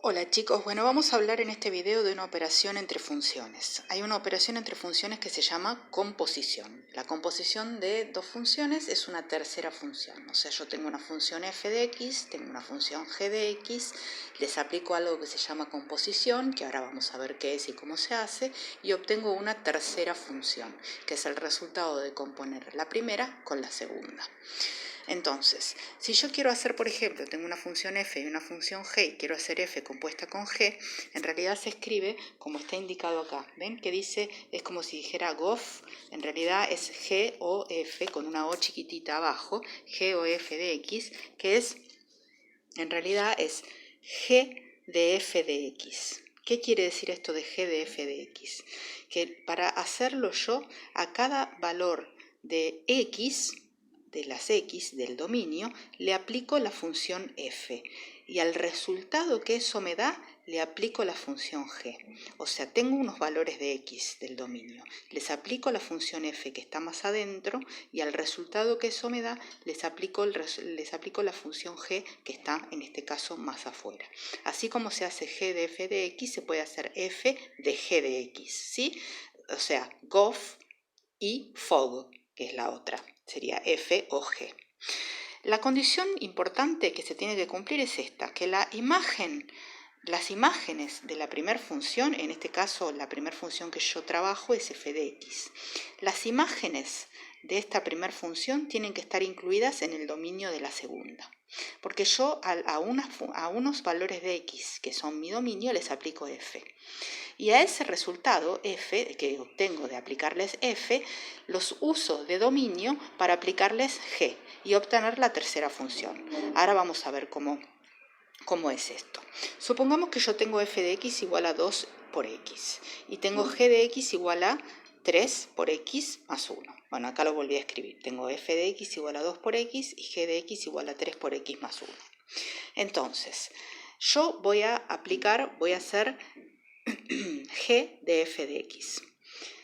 Hola chicos, bueno, vamos a hablar en este video de una operación entre funciones. Hay una operación entre funciones que se llama composición. La composición de dos funciones es una tercera función. O sea, yo tengo una función f de x, tengo una función g de x, les aplico algo que se llama composición, que ahora vamos a ver qué es y cómo se hace, y obtengo una tercera función, que es el resultado de componer la primera con la segunda. Entonces, si yo quiero hacer, por ejemplo, tengo una función f y una función g y quiero hacer f compuesta con g, en realidad se escribe como está indicado acá. ¿Ven? Que dice, es como si dijera gof, en realidad es g o f con una o chiquitita abajo, g o f de x, que es, en realidad es g de f de x. ¿Qué quiere decir esto de g de f de x? Que para hacerlo yo, a cada valor de x, de las x del dominio, le aplico la función f y al resultado que eso me da le aplico la función g. O sea, tengo unos valores de x del dominio, les aplico la función f que está más adentro y al resultado que eso me da les aplico la función g que está en este caso más afuera. Así como se hace g de f de x, se puede hacer f de g de x, ¿sí? O sea, gof y fog, que es la otra, sería f o g. La condición importante que se tiene que cumplir es esta, que las imágenes de la primera función, en este caso la primera función que yo trabajo es f de x, las imágenes de esta primera función tienen que estar incluidas en el dominio de la segunda. Porque yo a unos valores de x que son mi dominio les aplico f. Y a ese resultado f que obtengo de aplicarles f, los uso de dominio para aplicarles g y obtener la tercera función. Ahora vamos a ver cómo es esto. Supongamos que yo tengo f de x igual a 2 por x y tengo g de x igual a 3 por x más 1. Bueno, acá lo volví a escribir. Tengo f de x igual a 2 por x y g de x igual a 3 por x más 1. Entonces, yo voy a hacer g de f de x.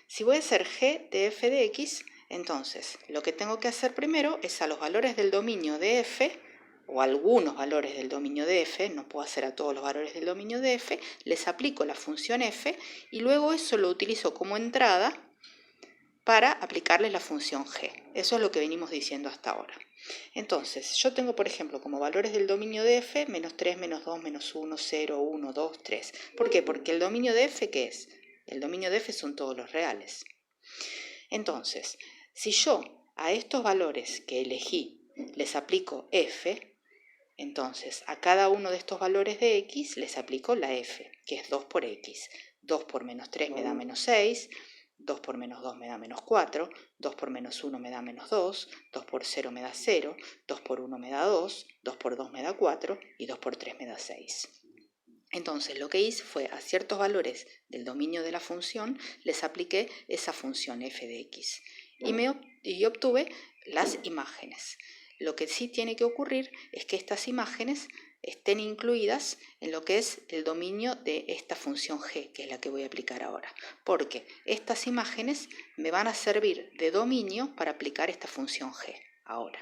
Si voy a hacer g de f de x, entonces lo que tengo que hacer primero es a los valores del dominio de f, o algunos valores del dominio de f, no puedo hacer a todos los valores del dominio de f, les aplico la función f y luego eso lo utilizo como entrada para aplicarles la función g. Eso es lo que venimos diciendo hasta ahora. Entonces, yo tengo, por ejemplo, como valores del dominio de f, menos 3, menos 2, menos 1, 0, 1, 2, 3. ¿Por qué? Porque el dominio de f, ¿qué es? El dominio de f son todos los reales. Entonces, si yo a estos valores que elegí les aplico f, entonces a cada uno de estos valores de x les aplico la f, que es 2 por x. 2 por menos 3 me da menos 6, 2 por menos 2 me da menos 4, 2 por menos 1 me da menos 2, 2 por 0 me da 0, 2 por 1 me da 2, 2 por 2 me da 4 y 2 por 3 me da 6. Entonces lo que hice fue a ciertos valores del dominio de la función les apliqué esa función f de x y obtuve las imágenes. Lo que sí tiene que ocurrir es que estas imágenes estén incluidas en lo que es el dominio de esta función g, que es la que voy a aplicar ahora, porque estas imágenes me van a servir de dominio para aplicar esta función g ahora.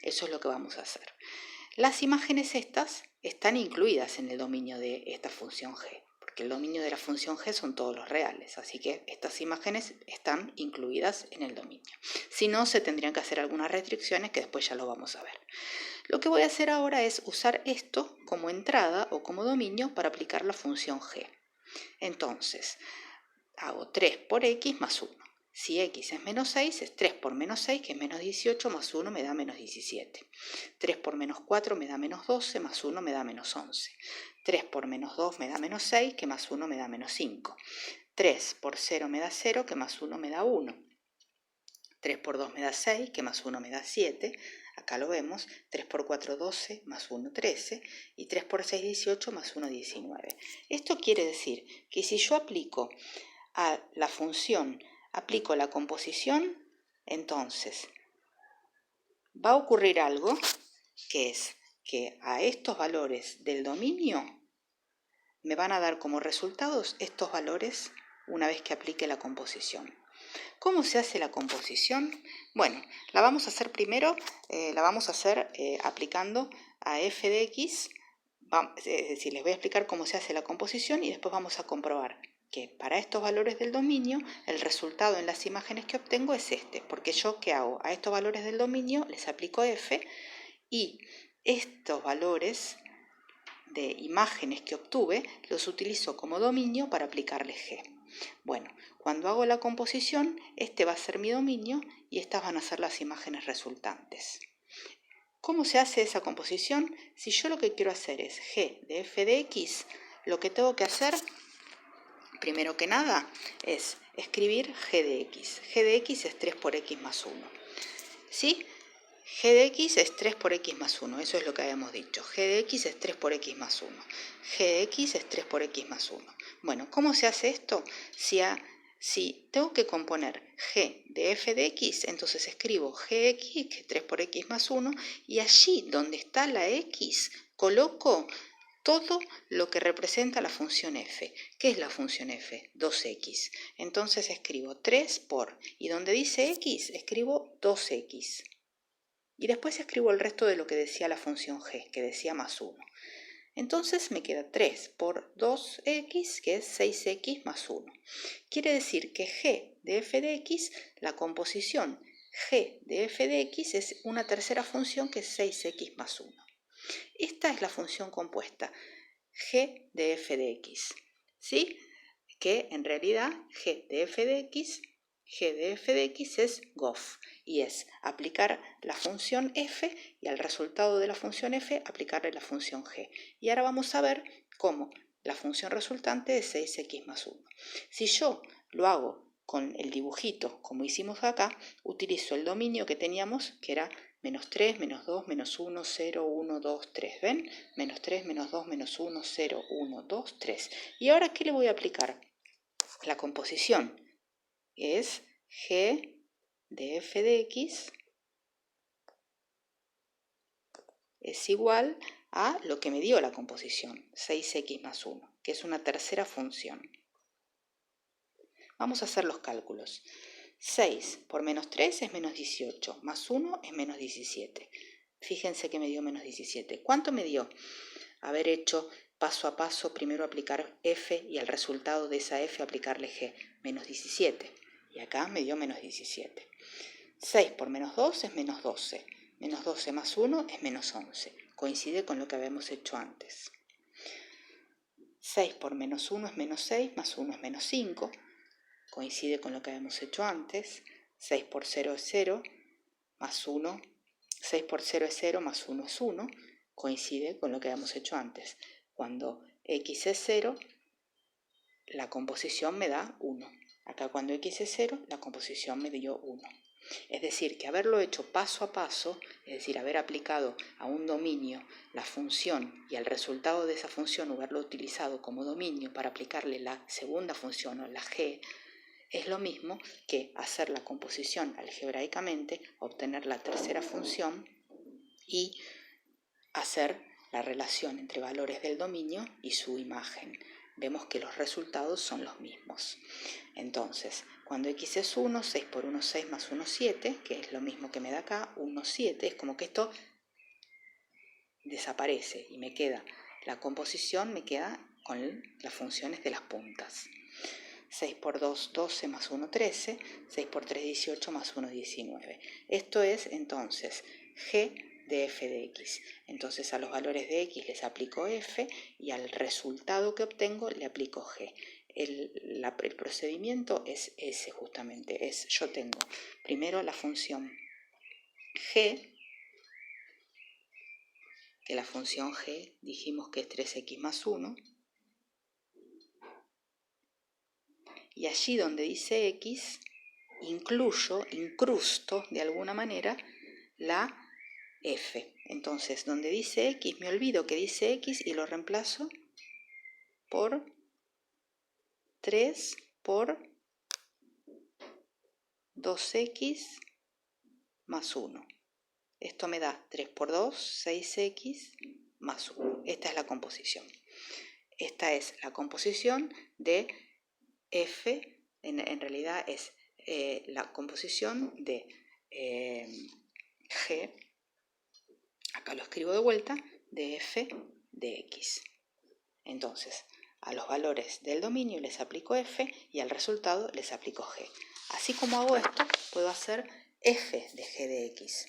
Eso es lo que vamos a hacer. Las imágenes estas están incluidas en el dominio de esta función g, porque el dominio de la función g son todos los reales, así que estas imágenes están incluidas en el dominio. Si no, se tendrían que hacer algunas restricciones que después ya lo vamos a ver. Lo que voy a hacer ahora es usar esto como entrada o como dominio para aplicar la función g. Entonces, hago 3 por x más 1. Si x es menos 6, es 3 por menos 6, que es menos 18, más 1 me da menos 17. 3 por menos 4 me da menos 12, más 1 me da menos 11. 3 por menos 2 me da menos 6, que más 1 me da menos 5. 3 por 0 me da 0, que más 1 me da 1. 3 por 2 me da 6, que más 1 me da 7. Acá lo vemos, 3 por 4, 12, más 1, 13, y 3 por 6, 18, más 1, 19. Esto quiere decir que si yo aplico a la función, aplico la composición, entonces va a ocurrir algo, que es que a estos valores del dominio me van a dar como resultados estos valores una vez que aplique la composición. ¿Cómo se hace la composición? Bueno, la vamos a hacer primero, aplicando a f de x es decir, les voy a explicar cómo se hace la composición y después vamos a comprobar que para estos valores del dominio el resultado en las imágenes que obtengo es este, porque yo ¿qué hago? A estos valores del dominio les aplico f y estos valores de imágenes que obtuve los utilizo como dominio para aplicarle g. Bueno, cuando hago la composición, este va a ser mi dominio y estas van a ser las imágenes resultantes. ¿Cómo se hace esa composición? Si yo lo que quiero hacer es g de f de x, lo que tengo que hacer, primero que nada, es escribir g de x. G de x es 3 por x más 1. ¿Sí? G de x es 3 por x más 1, eso es lo que habíamos dicho. G de x es 3 por x más 1. G de x es 3 por x más 1. Bueno, ¿cómo se hace esto? Si tengo que componer g de f de x, entonces escribo g de x, que es 3 por x más 1, y allí donde está la x, coloco todo lo que representa la función f. ¿Qué es la función f? 2x. Entonces escribo 3 por, y donde dice x, escribo 2x. Y después escribo el resto de lo que decía la función g, que decía más 1. Entonces me queda 3 por 2x, que es 6x más 1. Quiere decir que g de f de x, la composición g de f de x es una tercera función que es 6x más 1. Esta es la función compuesta g de f de x, ¿sí? Que en realidad g de f de x es gof y es aplicar la función f y al resultado de la función f aplicarle la función g. Y ahora vamos a ver cómo la función resultante es 6x más 1. Si yo lo hago con el dibujito como hicimos acá, utilizo el dominio que teníamos, que era menos 3, menos 2, menos 1, 0, 1, 2, 3. ¿Ven? Menos 3, menos 2, menos 1, 0, 1, 2, 3. ¿Y ahora qué le voy a aplicar? La composición es g de f de x es igual a lo que me dio la composición, 6x más 1, que es una tercera función. Vamos a hacer los cálculos. 6 por menos 3 es menos 18, más 1 es menos 17. Fíjense que me dio menos 17. ¿Cuánto me dio? Haber hecho paso a paso, primero aplicar f y al resultado de esa f aplicarle g, menos 17. Y acá me dio menos 17. 6 por menos 2 es menos 12. Menos 12 más 1 es menos 11. Coincide con lo que habíamos hecho antes. 6 por menos 1 es menos 6, más 1 es menos 5. Coincide con lo que habíamos hecho antes. 6 por 0 es 0, más 1. 6 por 0 es 0, más 1 es 1. Coincide con lo que habíamos hecho antes. Cuando x es 0, la composición me da 1. Acá cuando x es 0, la composición me dio 1. Es decir, que haberlo hecho paso a paso, es decir, haber aplicado a un dominio la función y al resultado de esa función haberlo utilizado como dominio para aplicarle la segunda función o la g, es lo mismo que hacer la composición algebraicamente, obtener la tercera función y hacer la relación entre valores del dominio y su imagen. Vemos que los resultados son los mismos. Entonces, cuando x es 1, 6 por 1, 6 más 1, 7, que es lo mismo que me da acá, 1, 7, es como que esto desaparece y me queda, la composición me queda con las funciones de las puntas. 6 por 2, 12 más 1, 13, 6 por 3, 18 más 1, 19. Esto es entonces g de f de x. Entonces a los valores de x les aplico f y al resultado que obtengo le aplico g. El procedimiento es ese justamente, yo tengo primero la función g, que la función g dijimos que es 3x más 1, y allí donde dice x, incrusto de alguna manera la f. Entonces, donde dice x, me olvido que dice x y lo reemplazo por 3 por 2x más 1. Esto me da 3 por 2, 6x más 1. Esta es la composición. Esta es la composición de f, en realidad es la composición de g, acá lo escribo de vuelta, de f de x. Entonces, a los valores del dominio les aplico f y al resultado les aplico g. Así como hago esto, puedo hacer f de g de x.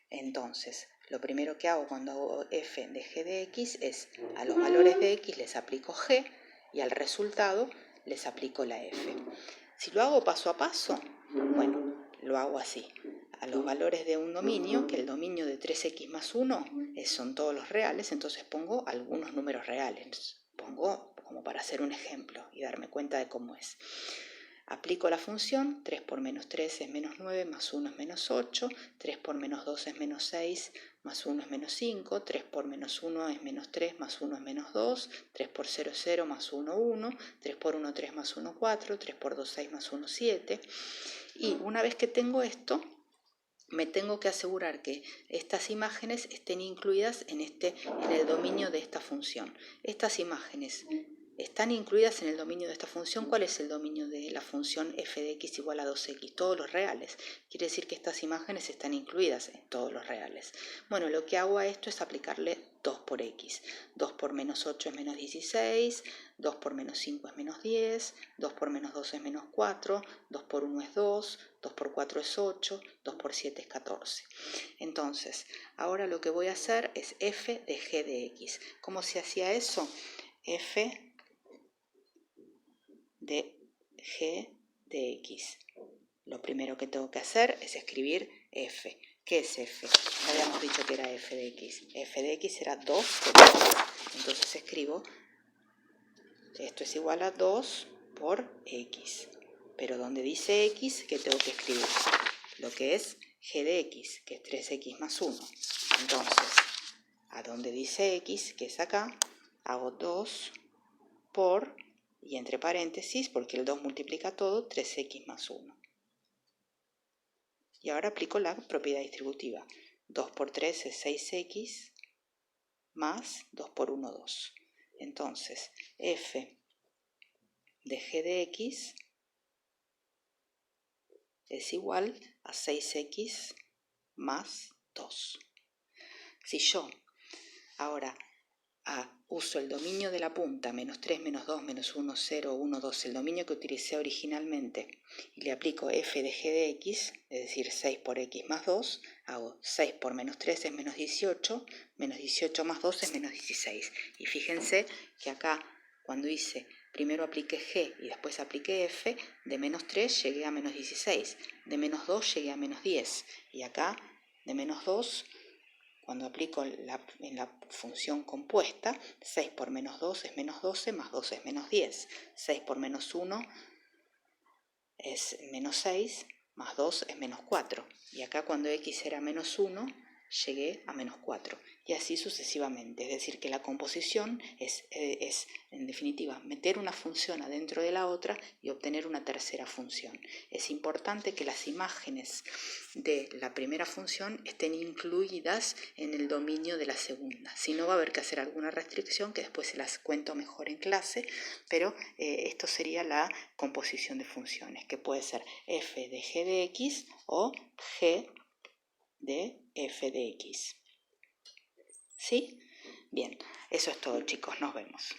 Entonces, lo primero que hago cuando hago f de g de x es a los valores de x les aplico g y al resultado les aplico la f. Si lo hago paso a paso, bueno, lo hago así. A los valores de un dominio, que el dominio de 3x más 1 son todos los reales, entonces pongo algunos números reales. Pongo como para hacer un ejemplo y darme cuenta de cómo es. Aplico la función, 3 por menos 3 es menos 9, más 1 es menos 8, 3 por menos 2 es menos 6, más 1 es menos 5, 3 por menos 1 es menos 3, más 1 es menos 2, 3 por 0 es 0, más 1 1, 3 por 1 3, más 1 4, 3 por 2 6, más 1 7. Y una vez que tengo esto, me tengo que asegurar que estas imágenes estén incluidas en el dominio de esta función. Estas imágenes están incluidas en el dominio de esta función. ¿Cuál es el dominio de la función f de x igual a 2x? Todos los reales. Quiere decir que estas imágenes están incluidas en todos los reales. Bueno, lo que hago a esto es aplicarle 2 por x. 2 por menos 8 es menos 16, 2 por menos 5 es menos 10, 2 por menos 2 es menos 4, 2 por 1 es 2, 2 por 4 es 8, 2 por 7 es 14. Entonces, ahora lo que voy a hacer es f de g de x. ¿Cómo se hacía eso? F de g de x. Lo primero que tengo que hacer es escribir f. ¿Qué es f? Habíamos dicho que era f de x. F de x era 2 por x. Entonces escribo, esto es igual a 2 por x. Pero donde dice x, ¿qué tengo que escribir? Lo que es g de x, que es 3x más 1. Entonces, a donde dice x, que es acá, hago 2 por, y entre paréntesis, porque el 2 multiplica todo, 3x más 1. Y ahora aplico la propiedad distributiva. 2 por 3 es 6x, más 2 por 1, 2. Entonces, f de g de x es igual a 6x más 2. Si yo ahora uso el dominio de la punta, menos 3, menos 2, menos 1, 0, 1, 2, el dominio que utilicé originalmente, y le aplico f de g de x, es decir, 6 por x más 2, hago 6 por menos 3 es menos 18 más 2 es menos 16. Y fíjense que acá, cuando hice, primero apliqué g y después apliqué f, de menos 3 llegué a menos 16, de menos 2 llegué a menos 10, y acá, de menos 2, cuando aplico en la función compuesta, 6 por menos 2 es menos 12, más 2 es menos 10. 6 por menos 1 es menos 6, más 2 es menos 4. Y acá cuando x era menos 1, llegué a menos 4. Y así sucesivamente. Es decir, que la composición es, en definitiva, meter una función adentro de la otra y obtener una tercera función. Es importante que las imágenes de la primera función estén incluidas en el dominio de la segunda. Si no, va a haber que hacer alguna restricción que después se las cuento mejor en clase, pero esto sería la composición de funciones, que puede ser f de g de x o g de f de x. ¿Sí? Bien, eso es todo, chicos. Nos vemos.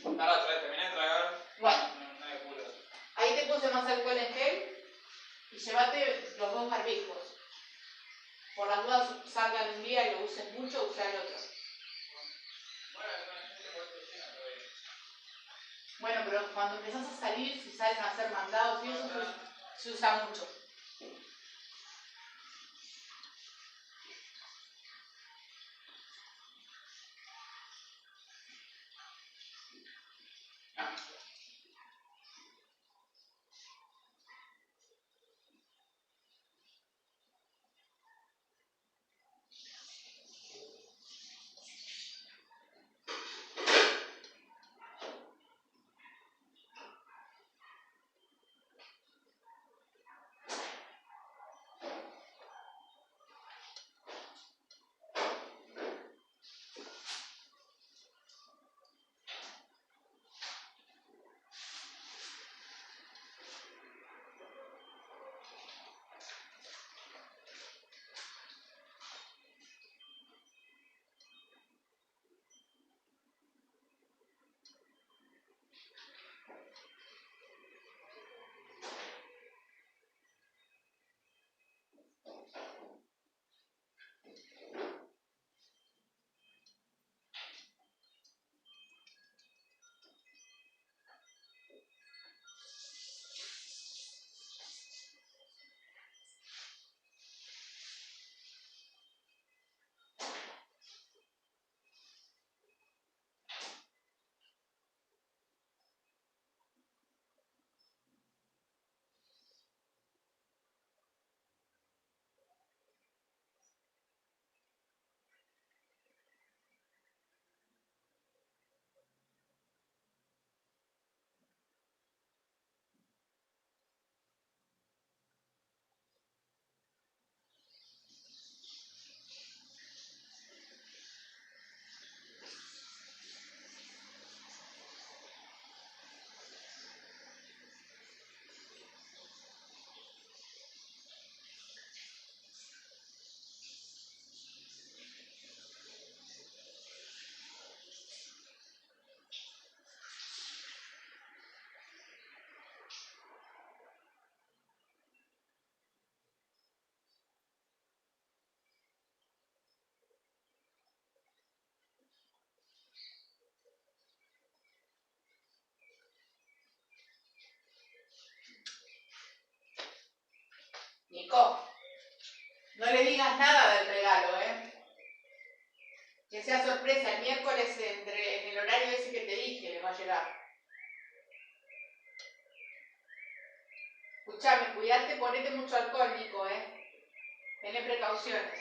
Ahora terminé de tragar. Bueno. No hay apuro. Ahí te puse más alcohol en gel y llévate los dos barbijos. Por las dudas salgan un día y lo uses mucho, usa el otro. Bueno, pero cuando empezás a salir, si salen a hacer mandados y eso se usa mucho. Nico, no le digas nada del regalo, ¿eh? Que sea sorpresa, el miércoles en el horario ese que te dije le va a llegar. Escuchame, cuidate, ponete mucho alcohol, Nico, ¿eh? Tené precauciones.